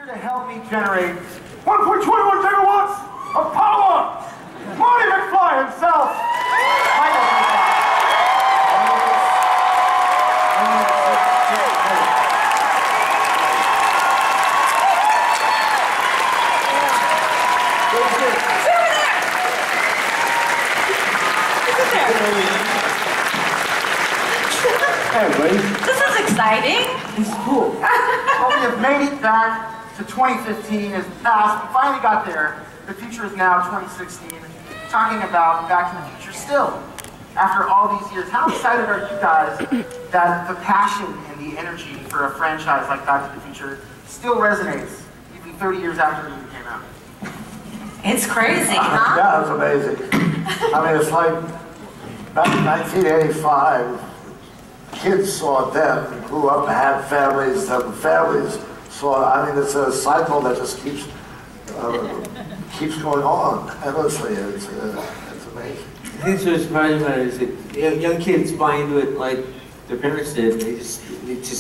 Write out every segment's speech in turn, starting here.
here to help me generate 1.21 gigawatts of power. Marty McFly himself. Hey, everybody. This is exciting. It's cool. Well, we have made it back to 2015 as the past. We finally got there. The future is now 2016. Talking about Back to the Future still. After all these years, how excited are you guys that the passion and the energy for a franchise like Back to the Future still resonates even 30 years after the movie came out? It's crazy, huh? Yeah, it's amazing. I mean, it's like back in 1985, kids saw them, grew up and had families, the families saw, I mean, it's a cycle that just keeps going on endlessly. It's amazing. I think what's surprising about it is that young kids buy into it like their parents did. It's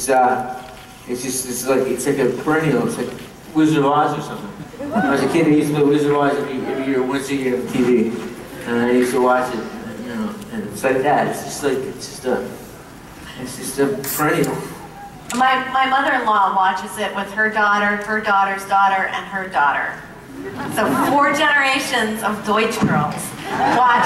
like a perennial. It's like Wizard of Oz or something. When I was a kid, I used to play Wizard of Oz every year, once a year on TV, and I used to watch it. You know, and it's like that. It's just a perennial. My mother-in-law watches it with her daughter, her daughter's daughter, and her daughter. So 4 generations of Deutsch girls watch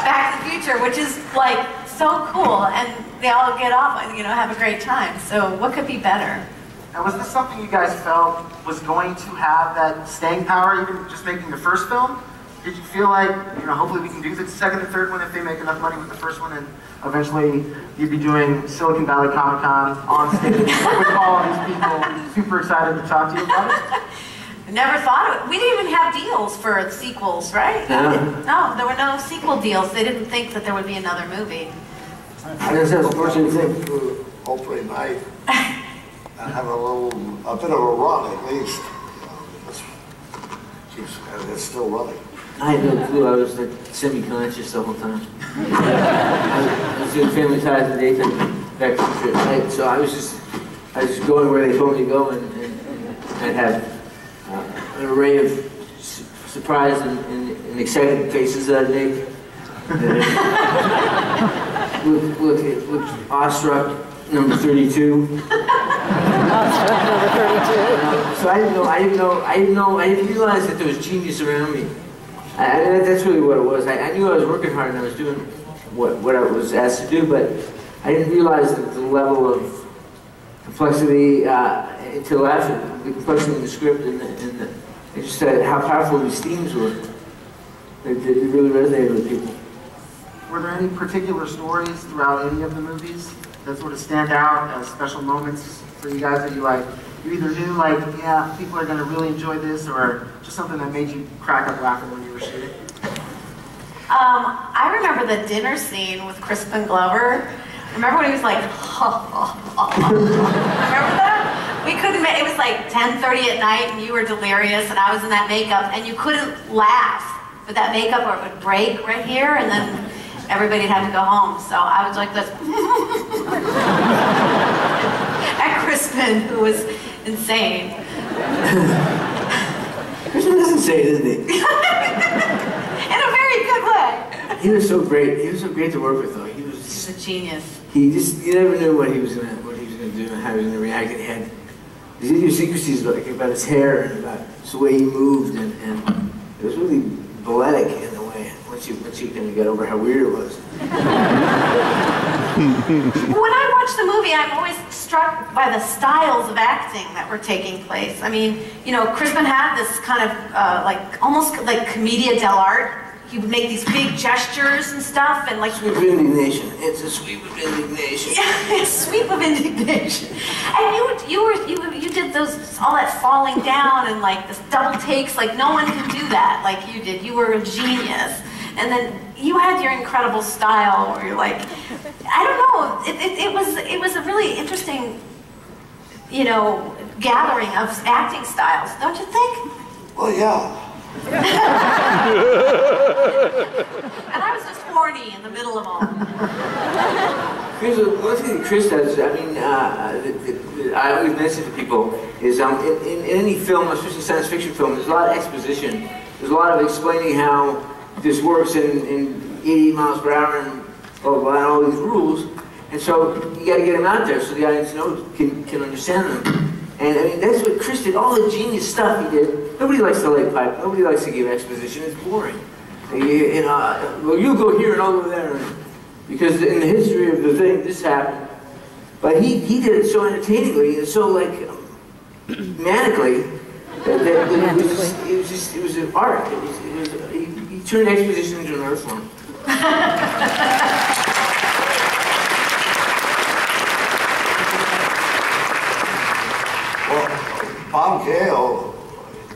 Back to the Future, which is like so cool, and they all get off and have a great time. So what could be better? Now, was this something you guys felt was going to have that staying power, even just making the first film? Did you feel like, hopefully we can do the second and third one if they make enough money with the first one, and eventually you'd be doing Silicon Valley Comic Con on stage with all of these people super excited to talk to you about it? Never thought of it. We didn't even have deals for sequels, right? No, there were no sequel deals. They didn't think that there would be another movie. I guess that's a fortunate thing for Oprah and I have a bit of a run at least. And it's still running. I had no clue. I was like semi-conscious the whole time. I was doing Family Ties in the daytime, Back to the Future at night. So I was just going where they told me to go, and I'd have an array of surprise and excited faces that I'd make. Look, awestruck number 32. So I didn't realize that there was genius around me. That's really what it was. I knew I was working hard and I was doing what I was asked to do, but I didn't realize that the level of complexity until after the complexity in the script and just how powerful these themes were. It really resonated with people. Were there any particular stories throughout any of the movies that sort of stand out as special moments for you guys that you either knew yeah, people are going to really enjoy this, or just something that made you crack up laughing when you were shooting? I remember the dinner scene with Crispin Glover. Remember when he was like, remember that? We couldn't, it was like 10:30 at night and you were delirious and I was in that makeup and you couldn't laugh with that makeup or it would break right here and then everybody'd have to go home. So I was like this. At Crispin, who was insane. Crispin is insane, isn't he? In a very good way. He was so great. He was so great to work with, though. He was He's a genius. You never knew what he was gonna do and how he was gonna react. He had these idiosyncrasies about his hair and about the way he moved, and it was really balletic in a way. Once you kind of got over how weird it was. When I watch the movie, I'm always struck by the styles of acting that were taking place. I mean, Crispin had this kind of almost like commedia dell'arte. He would make these big gestures and stuff, and sweep of indignation. It's a sweep of indignation. Yeah, a sweep of indignation. And you did all that falling down and this double takes. No one can do that like you did. You were a genius. And then you had your incredible style where you're I don't know, it was a really interesting, gathering of acting styles, don't you think? Well, yeah. And I was just horny in the middle of all. Here's one thing that Chris does. I mean, I always mention to people is in any film, especially science fiction film, there's a lot of exposition. There's a lot of explaining how this works in 80 miles per hour and blah, blah, blah, and all these rules. And so you got to get them out there so the audience can understand them. And I mean, that's what Chris did. All the genius stuff he did. Nobody likes to lay pipe. Nobody likes to give exposition. It's boring. Well, you go here and I'll go there. Because in the history of the thing, this happened. But he did it so entertainingly and so like manically that it was an art. He turned exposition into an art form. Bob Gale,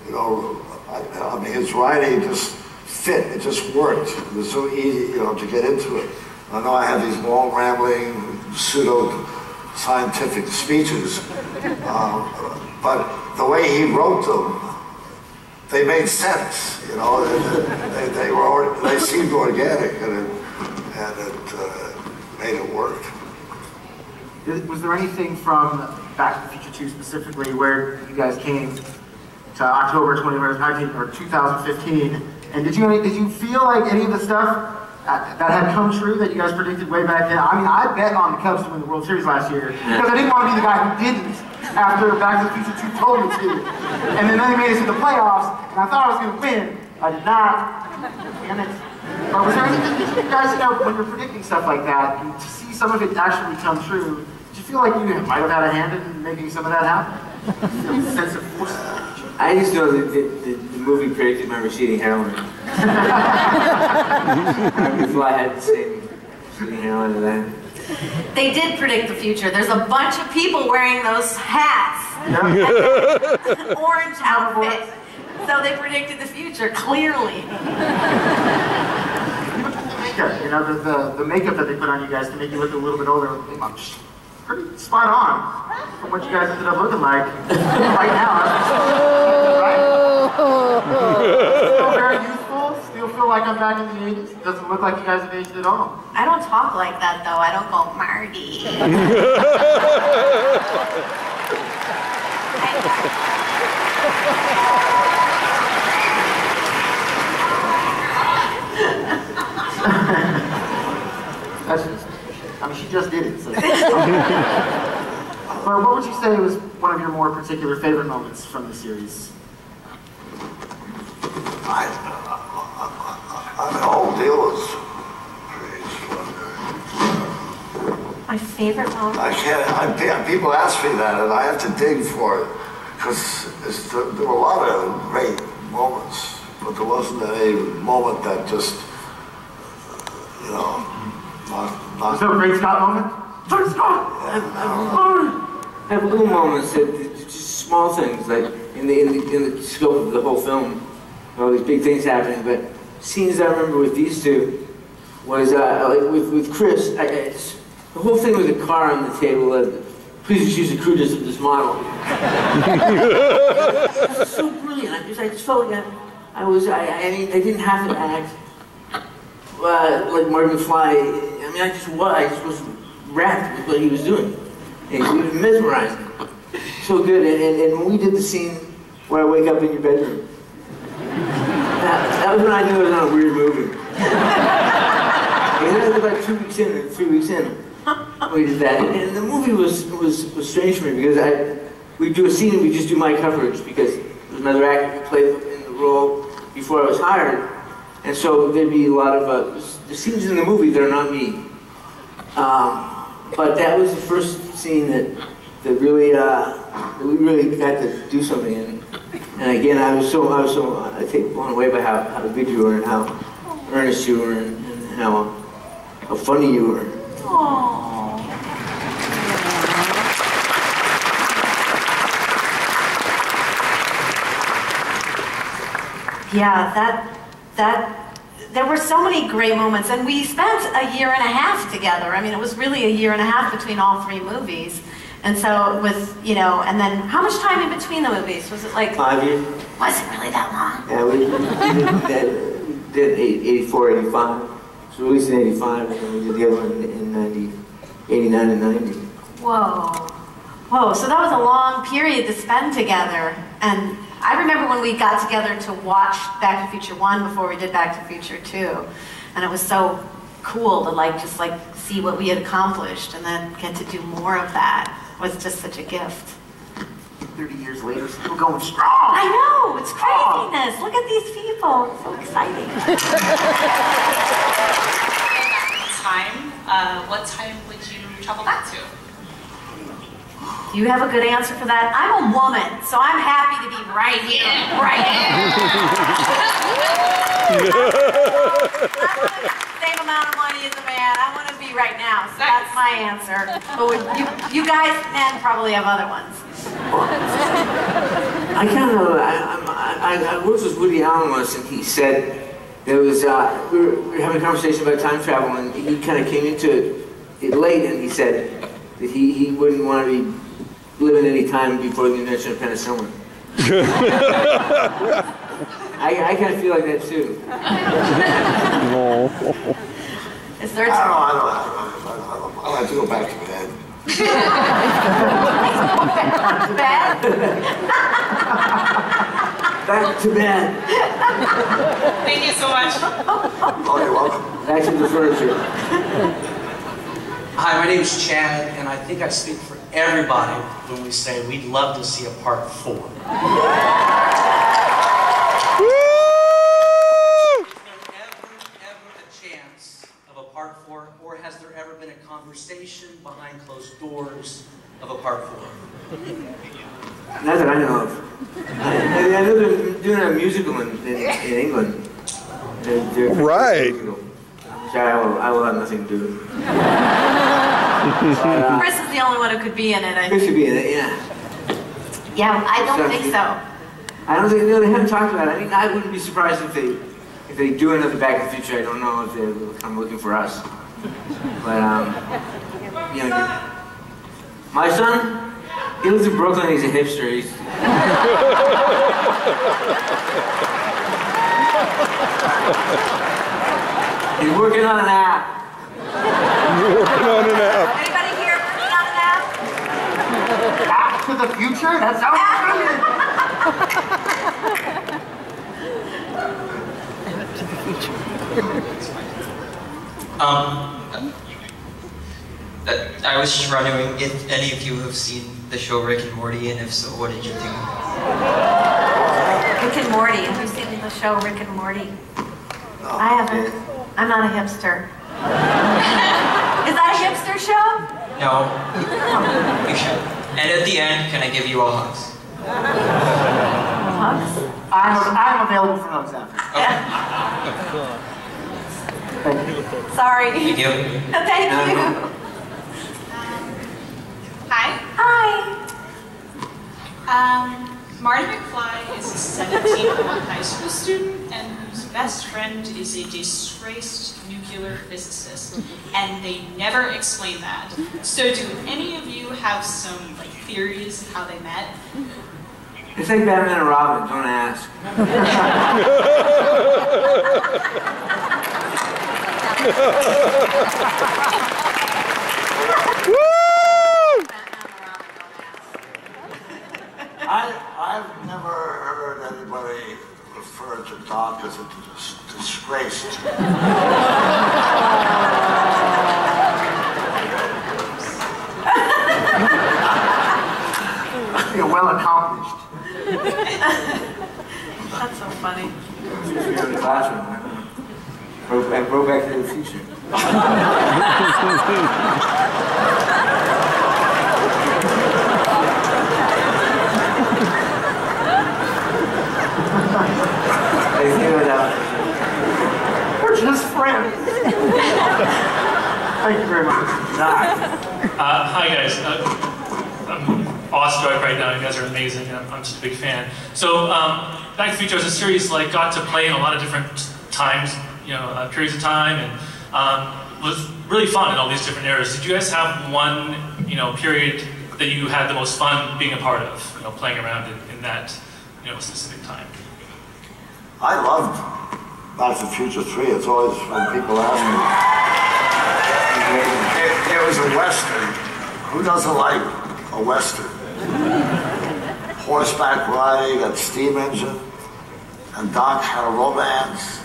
you know, I mean, his writing just fit. It just worked. It was so easy, you know, to get into it. I know I have these long, rambling, pseudo-scientific speeches, but the way he wrote them, they made sense. You know, they seemed organic, and it made it work. Was there anything from Back to the Future 2 specifically where you guys came to October 2015, and did you feel like any of the stuff that had come true that you guys predicted way back then? I mean, I bet on the Cubs to win the World Series last year because I didn't want to be the guy who didn't after Back to the Future 2 told me to. And then they made it to the playoffs, and I thought I was going to win. I did not. Damn it. But was there anything that you guys, you know, when you're predicting stuff like that, and to see some of it actually come true, did you feel like you might have had a hand in making some of that happen? A sense of force. I just know that the movie predicted my receiving heroin. Before I had the same receiving heroin to that. They did predict the future. There's a bunch of people wearing those hats. Orange outfit. So they predicted the future, clearly. You know, the makeup that they put on you guys to make you look a little bit older, pretty spot on from what you guys ended up looking like right now. Right? Still very youthful, still feel like I'm back in the 80s. Doesn't look like you guys have aged at all. I don't talk like that, though. I don't go, Marty. I mean, she just did it. So. But what would you say was one of your more particular favorite moments from the series? I mean, the whole deal was pretty extraordinary. My favorite moment? I can't, people ask me that, and I have to dig for it, because there were a lot of great moments, but there wasn't any moment that just, you know, Was there a great Scott moment? Great Scott! I have little moments that just small things, like in the scope of the whole film, all these big things happening. But scenes I remember with these two was like with Chris. The whole thing with the car on the table. Please excuse the crudeness of this model. It was so brilliant. I just felt like I mean, I didn't have to act like Marty McFly. I mean, I just was wrapped with what he was doing. And he was mesmerizing. So good. And when we did the scene where I wake up in your bedroom, that was when I knew I was on a weird movie. And that was about 2 weeks in, or 3 weeks in, we did that. And the movie was strange for me because we'd do a scene and we'd just do my coverage because there was another actor who played in the role before I was hired. And so there'd be a lot of the scenes in the movie that are not me. But that was the first scene that really that we really got to do something in. And again, I was so I think blown away by how good you were and how earnest you were and how funny you were. Aww. Yeah, there were so many great moments, and we spent a year and a half together. I mean, it was really a year and a half between all 3 movies. And so with, you know, and then how much time in between the movies? Was it like 5 years. Was it really that long? Yeah, we did 84, 85. So we released in 85, and then we did the other one in 89 and 90. Whoa. Whoa, so that was a long period to spend together. And I remember when we got together to watch Back to the Future 1 before we did Back to the Future 2. And it was so cool to just see what we had accomplished and then get to do more of that. It was just such a gift. 30 years later, still going strong. I know, it's craziness. Look at these people. It's so exciting. What time would you travel back to? Do you have a good answer for that? I'm a woman, so I'm happy to be right here, right here. I want the same amount of money as a man. I want to be right now, so that's my answer. But you guys, men, probably have other ones. I kind of, I worked with Woody Allen once, and he said there was, we were having a conversation about time travel, and he kind of came into it late, and he said that he wouldn't want to be living any time before the invention of penicillin. I kind of feel like that too. No. Is there I like to go back to bed. bed? Back to bed. Thank you so much. Oh, you're welcome. Back to the furniture. Hi, my name is Chad, and I think I speak for everybody when we say we'd love to see a part 4. Is there ever a chance of a part 4, or has there ever been a conversation behind closed doors of a part 4? Not that I know of. I know they're doing a musical in England. Right. Which I will have nothing to do with. Chris is the only one who could be in it, I Chris think. should be in it, yeah. Yeah, I don't think so. I don't think, no, they haven't talked about it. I mean, I wouldn't be surprised if they do another Back to the Future. I don't know if they're kind of looking for us. But, you know, my son, he lives in Brooklyn, he's a hipster. He's working on an app. You're working on an app. Anybody here working on an app? Back to the Future? That sounds I was just wondering if any of you have seen the show Rick and Morty, and if so, what did you think? Rick and Morty. Have you seen the show Rick and Morty? No. I haven't. I'm not a hipster. Is that a hipster show? No. You should. And at the end, can I give you all hugs? Hugs? I'm available for hugs after. Sorry. Thank you. Thank you. Hi. Hi. Marty McFly is a 17-year-old high school student and whose best friend is a disgraced nuclear physicist. And they never explain that. So do any of you have some theories of how they met? It's like Batman and Robin, don't ask. I've never heard anybody refer to Doc as a disgraced. You're well accomplished. That's so funny. In the classroom. I broke Back to the Future. We're just friends. Thank you very much. Hi guys, I'm awestruck right now. You guys are amazing, and I'm just a big fan. So, Back to the Future as a series got to play in a lot of different times, periods of time, and was really fun in all these different eras. Did you guys have one, period that you had the most fun being a part of, playing around in that, specific time? I loved Back to the Future 3. It's always when people ask me. It was a West Who doesn't like a Western? Horseback riding, a steam engine, and Doc had a romance.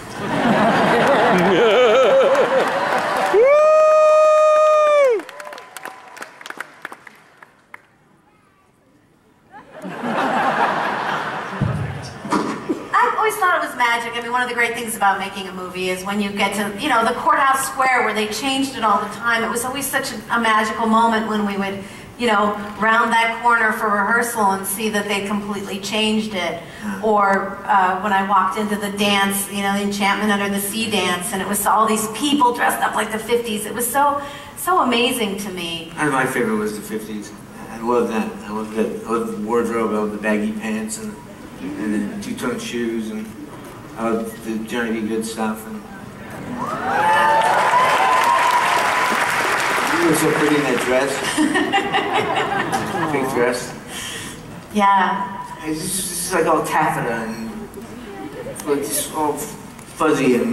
Magic. I mean, one of the great things about making a movie is when you get to, you know, the courthouse square where they changed it all the time. It was always such a magical moment when we would, you know, round that corner for rehearsal and see that they completely changed it. Or when I walked into the dance, you know, the Enchantment Under the Sea dance, and it was all these people dressed up like the 50s. It was so amazing to me. And my favorite was the 50s. I love that. I love that. I love the wardrobe. I love the baggy pants and the two-tone shoes and the Johnny B. Good stuff. And you were so pretty in that dress. Pink dress. Yeah. It's just like all taffeta and like just all fuzzy and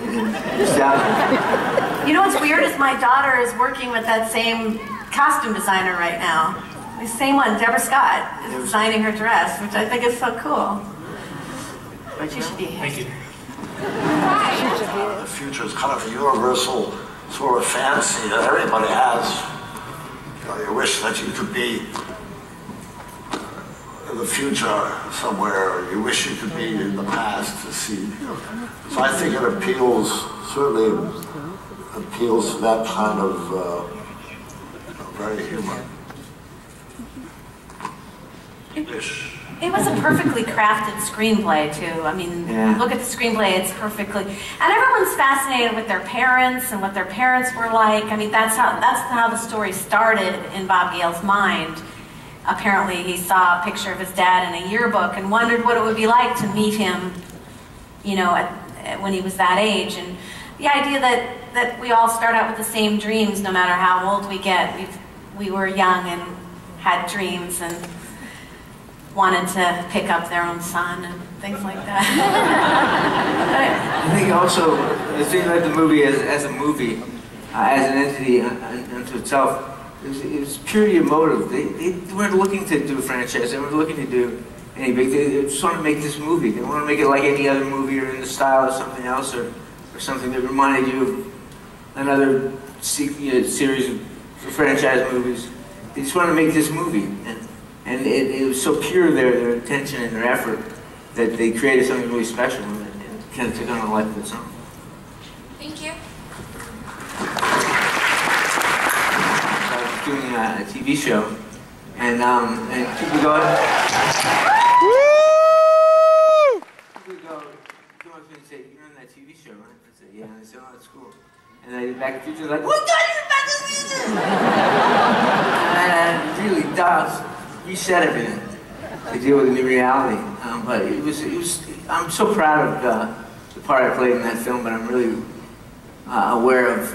nostalgic. You know what's weird is my daughter is working with that same costume designer right now. The same one, Deborah Scott, is designing her dress, which I think is so cool. But you should be here. Thank you. The future is kind of a universal sort of fantasy that everybody has. You know, you wish that you could be in the future somewhere, or you wish you could be in the past to see. So I think it appeals, certainly appeals to that kind of very human wish. It was a perfectly crafted screenplay, too. I mean, look at the screenplay, it's perfectly... And everyone's fascinated with their parents and what their parents were like. I mean, that's how the story started in Bob Gale's mind. Apparently, he saw a picture of his dad in a yearbook and wondered what it would be like to meet him, you know, when he was that age. And the idea that we all start out with the same dreams, no matter how old we get. We were young and had dreams and wanted to pick up their own son and things like that. I think also the thing about the movie as a movie, as an entity unto itself, it was purely emotive. They weren't looking to do a franchise. They weren't looking to do any big. They just wanted to make this movie. They wanted to make it like any other movie or in the style of something else or something that reminded you of another series of franchise movies. They just wanted to make this movie. And it was so pure, their intention and their effort, that they created something really special and kind of took on a life of its own. Thank you. I was doing a TV show, and people go, come up to me and say, "You're on that TV show, right?" I said, "Yeah." And they said, "Oh, that's cool." And I did Back to the Future, like, "What got you Back to the Future?" And it really does reset everything to deal with the new reality. But it was. I'm so proud of the part I played in that film, but I'm really aware of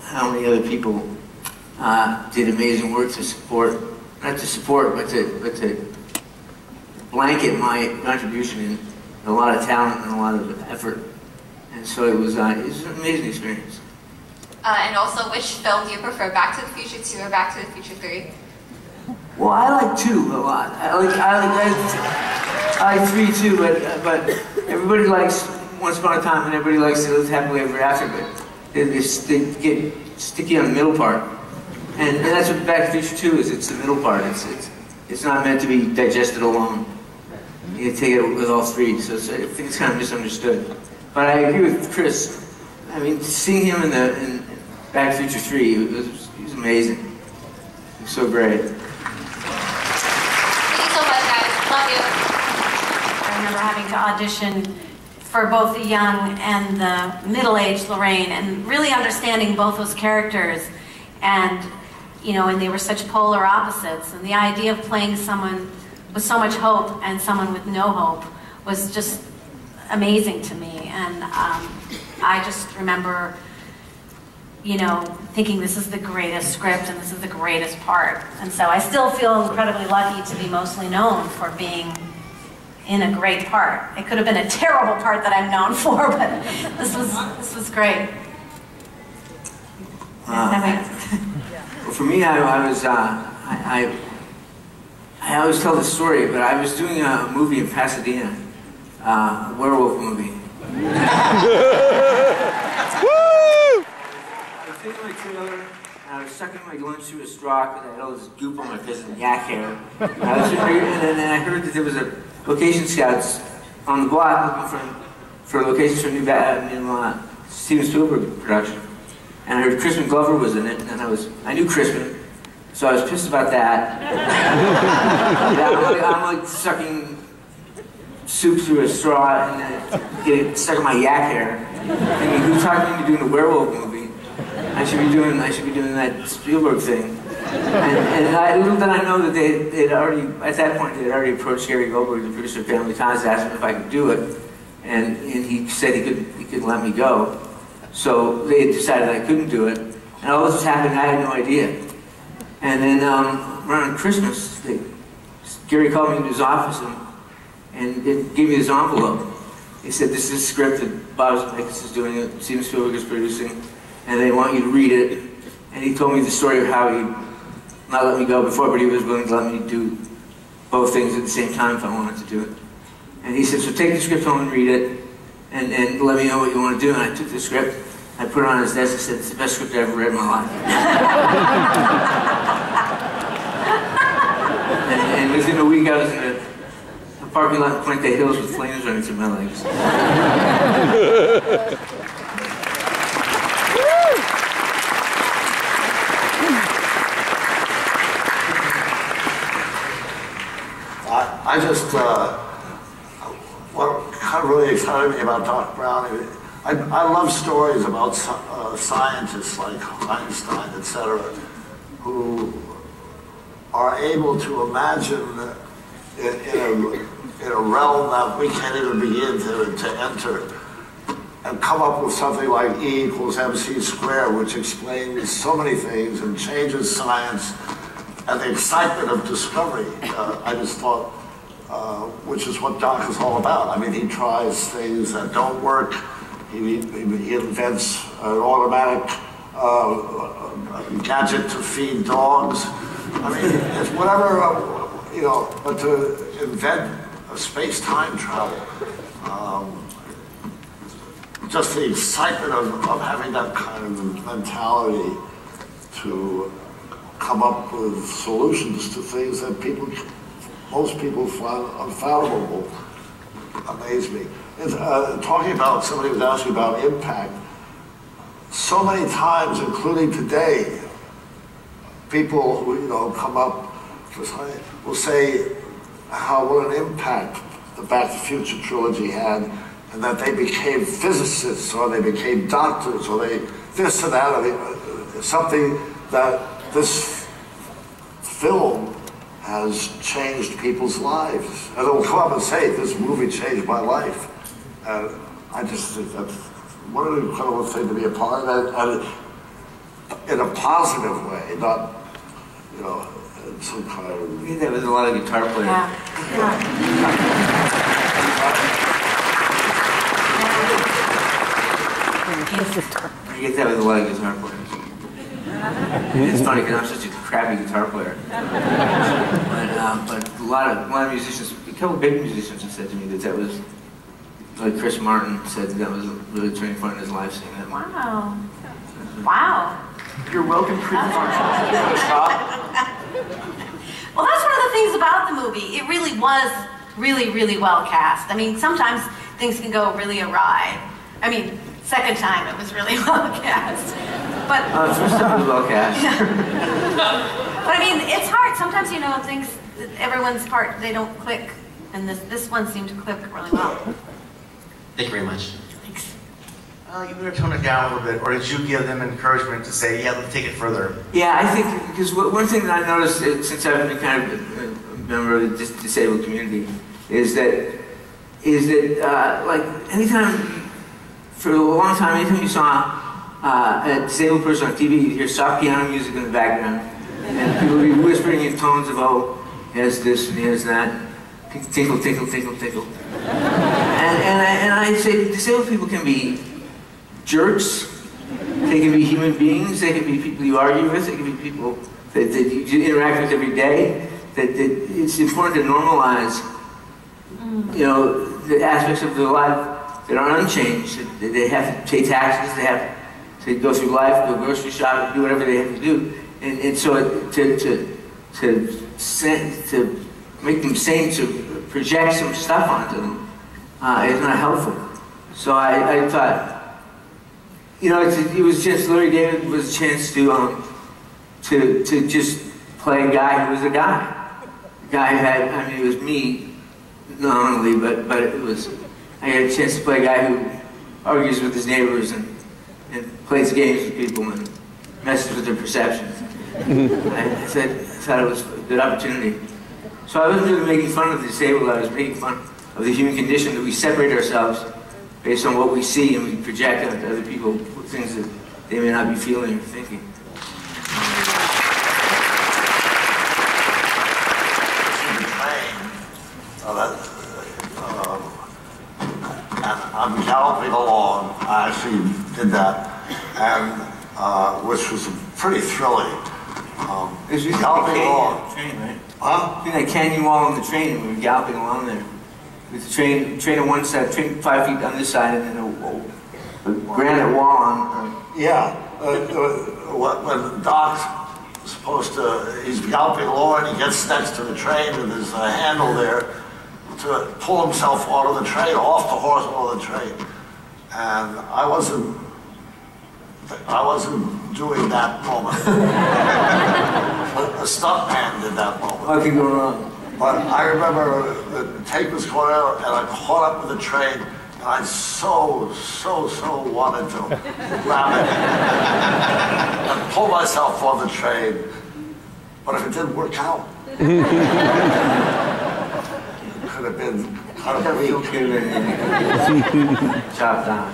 how many other people did amazing work to support, not to support, but to blanket my contribution in a lot of talent and a lot of effort. And so it was an amazing experience. And also, which film do you prefer, Back to the Future 2 or Back to the Future 3? Well, I like 2 a lot. I like 3 too, but everybody likes Once Upon a Time and everybody likes to live happily ever after, but they get sticky on the middle part. And that's what Back to the Future 2 is. It's the middle part. It's not meant to be digested alone. You take it with all 3, so I think it's kind of misunderstood. But I agree with Chris. I mean, seeing him in Back to the Future 3, he was amazing. He was so great. Thank you so much, guys. Love you. I remember having to audition for both the young and the middle-aged Lorraine, and really understanding both those characters, and you know, and they were such polar opposites, and the idea of playing someone with so much hope and someone with no hope was just amazing to me. And I just remember, you know, thinking this is the greatest script and this is the greatest part. And so I still feel incredibly lucky to be mostly known for being in a great part. It could have been a terrible part that I'm known for, but this was great. Well, for me, I I always tell this story, but I was doing a movie in Pasadena, a werewolf movie. I was taking my trailer, and I was sucking my lunch through a straw because I had all this goop on my face and yak hair. And then I heard that there was a location scouts on the block looking for locations for a new Steven Spielberg production. And I heard Crispin Glover was in it, and I knew Crispin, so I was pissed about that. I'm like sucking soup through a straw and getting stuck in my yak hair. Thinking, who talked me into doing a werewolf movie? I should be doing that Spielberg thing. And little did I know that they'd already, at that point, they'd already approached Gary Goldberg, the producer of Family Ties, asked him if I could do it. And he said he could let me go. So they had decided I couldn't do it. And all this was happening, I had no idea. And then around Christmas, Gary called me into his office and gave me this envelope. He said, this is a script that Bob Zemeckis is doing, Steven Spielberg is producing, and they want you to read it. And he told me the story of how he not let me go before, but he was willing to let me do both things at the same time if I wanted to do it. And he said, so take the script home and read it, and let me know what you want to do. And I took the script, I put it on his desk, and said, it's the best script I ever read in my life. and within a week, I was in a parking lot in Puente Hills with flames running through my legs. I just, what kind of really excited me about Doc Brown, I love stories about scientists like Einstein, etc., who are able to imagine in a realm that we can't even begin to enter, and come up with something like E equals MC squared, which explains so many things and changes science and the excitement of discovery. I just thought, which is what Doc is all about. I mean, he tries things that don't work. He invents an automatic gadget to feed dogs. I mean, it's whatever, but to invent a space-time travel, just the excitement of having that kind of mentality to come up with solutions to things that most people find unfathomable, amaze me. Talking about somebody was asking about impact, so many times, including today, people who come up will say what an impact the Back to the Future trilogy had, and that they became physicists, or they became doctors, or they this or that, or something that this film has changed people's lives. And they'll come up and say, this movie changed my life. And I just think that's what an incredible thing to be a part of that, and in a positive way, not, in some kind of... I think that was a lot of guitar players. Yeah. I get that with a lot of guitar players. It's funny because I'm such a crappy guitar player. But a lot of musicians, a couple big musicians have said to me that was, like Chris Martin said that was a really turning point in his life, saying that. Wow. Wow. You're welcome, Chris Martin. Well, that's one of the things about the movie. It really was really, really well cast. I mean, sometimes things can go really awry. I mean, second time it was really well cast. But first time it was well cast. But I mean, it's hard. Sometimes, things, everyone's part, they don't click. And this one seemed to click really well. Thank you very much. Thanks. You better tone it down a little bit, or did you give them encouragement to say, yeah, let's take it further? Yeah, I think, because one thing that I've noticed since I've been kind of a member of the disabled community is that like, anytime, for a long time, anytime you saw a disabled person on TV, you'd hear soft piano music in the background, and people would be whispering in tones of, oh, he has this and he has that, tinkle, tinkle, tinkle, tinkle. And I say disabled people can be jerks, they can be human beings, they can be people you argue with, they can be people that you interact with every day, that it's important to normalize, you know, the aspects of their life that are unchanged. That they have to pay taxes, they have to go through life, go grocery shopping, do whatever they have to do. And so to make them sane, to project some stuff onto them is not helpful. So I thought, you know, it was just, Larry David was a chance to just play a guy who was a guy. A guy who had, I mean, it was me, nominally, but it was, I had a chance to play a guy who argues with his neighbors and plays games with people and messes with their perceptions. I thought it was a good opportunity. So I wasn't really making fun of the disabled, I was making fun of the human condition, that we separate ourselves based on what we see and we project onto other people things that they may not be feeling or thinking. And I'm galloping along. I actually did that, and which was pretty thrilling. Galloping along. Train, right? Huh? I think that canyon wall on the train, we were galloping along there. With the train on one side, train 5 feet on this side, and then a granite wall on. Yeah. When Doc's supposed to, he's galloping along, he gets next to the train, and there's a handle there to pull himself onto the train, off the horse onto the train. And I wasn't doing that moment. A stuntman did that moment. What could go wrong? But I remember the tape was going out, and I caught up with the train, and I so wanted to grab it and pull myself on the train. But if it didn't work out, could have been kind of weak. Chopped down.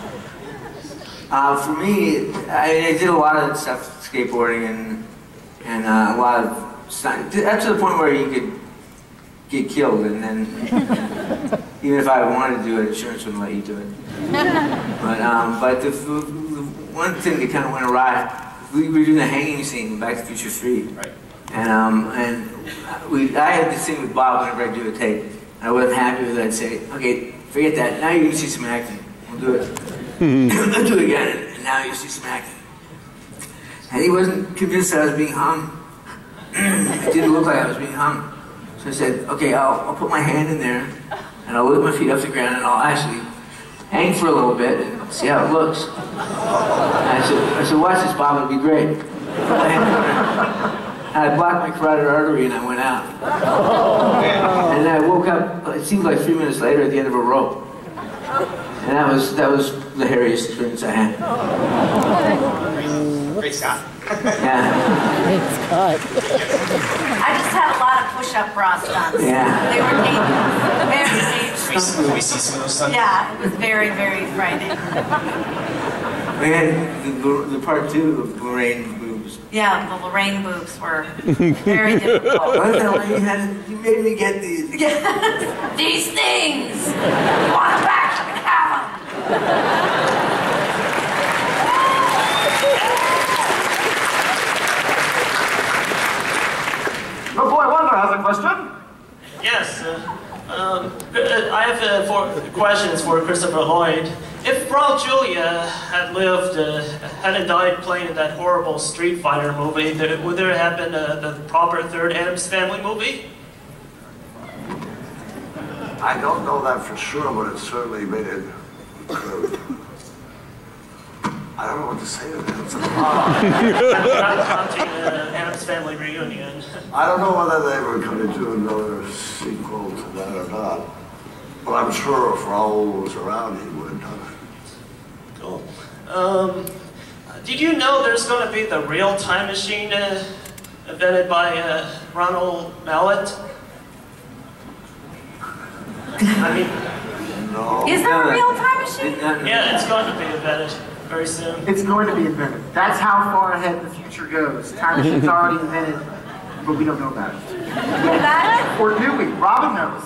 For me, I did a lot of stuff, skateboarding and a lot of stuff. Up to the point where you could get killed, and then even if I wanted to do it, insurance wouldn't let you do it. But the one thing that kind of went awry, we were doing the hanging scene in Back to the Future 3. Right. And I had this thing with Bob whenever I do a take. I wasn't happy with it. I'd say, okay, forget that. Now you can see some acting. We'll do it. I'll do it again, and now you see some acting. And he wasn't convinced that I was being hung. It didn't look like I was being hung. So I said, okay, I'll put my hand in there, and I'll lift my feet off the ground, and I'll actually hang for a little bit and see how it looks. And I said, watch this, Bob, it'll be great. Put my hand in there. And I blocked my carotid artery, and I went out. And then I woke up, it seemed like 3 minutes later, at the end of a rope. And that was the hairiest experience I had. Great Scott. Yeah. I just had a lot of push-up bra stunts. Yeah. They were dangerous. Very dangerous. We see some of those stunts. Yeah, it was very, very frightening. We had the part 2 of Lorraine boobs. Yeah, the Lorraine boobs were very difficult. What the hell, you made me get these. These things! You want them back, you can have them! Oh boy, Wonder has a question. Yes. I have 4 questions for Christopher Lloyd. If Raul Julia had lived, hadn't died playing in that horrible Street Fighter movie, would there have been the proper third Addams Family movie? I don't know that for sure, but it certainly made it. I don't know what to say to that. It's a Addams Family reunion. I don't know whether they were going to do another sequel to that or not. But I'm sure if Raul was around, he would have done it. Cool. Did you know there's going to be the real time machine invented by Ronald Mallet? I mean, no. Is there a real time machine? Yeah, it's going to be invented very soon. It's going to be invented. That's how far ahead the future goes. Time machine's already invented, but we don't know about it. That? Or do we? Robin knows.